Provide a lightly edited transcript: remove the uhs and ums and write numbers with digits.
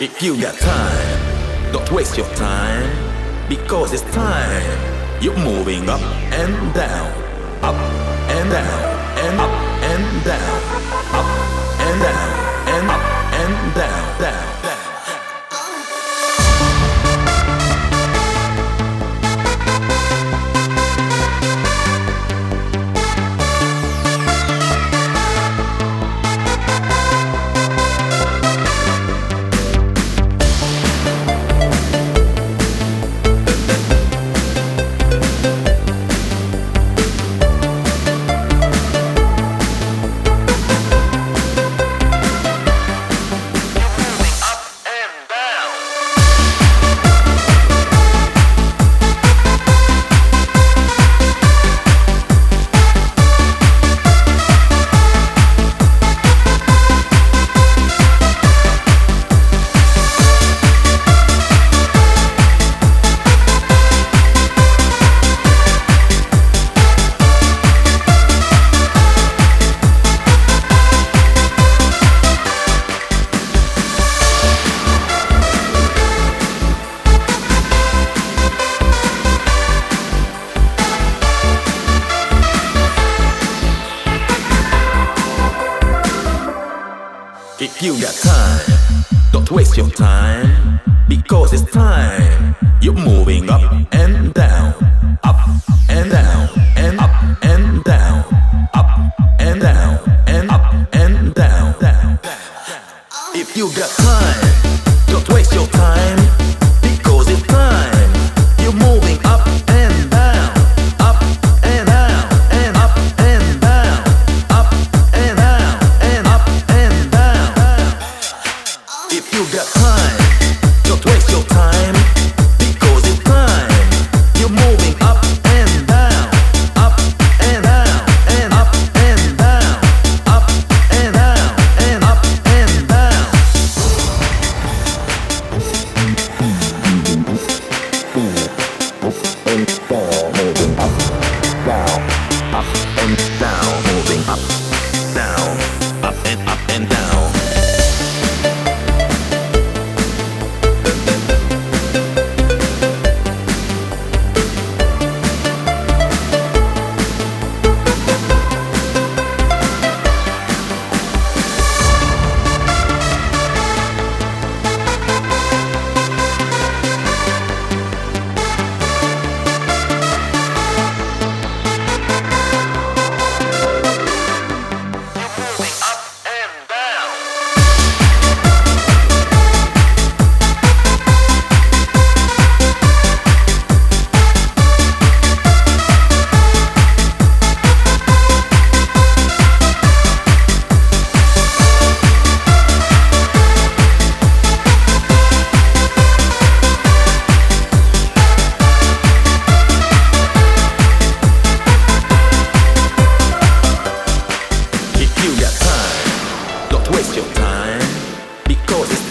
If you got time, don't waste your time, because it's time. You're moving up and down, up and down, and up and down, up and down, and up and down, down, down. If you got time, don't waste your time, because it's time. You're moving up and down, up and down, and up and down, up and down, and up and down, down. If you got time, don't waste your time, because it's time. You're moving up and down, up and down, and up and down, up and down, and up and down. If you got time, don't waste your time, because it's time. You're moving up and down, up and down, and up and down, up and down, and up and down. Moving up, down, up and down, moving up, down, up and down. Waste your time, because it's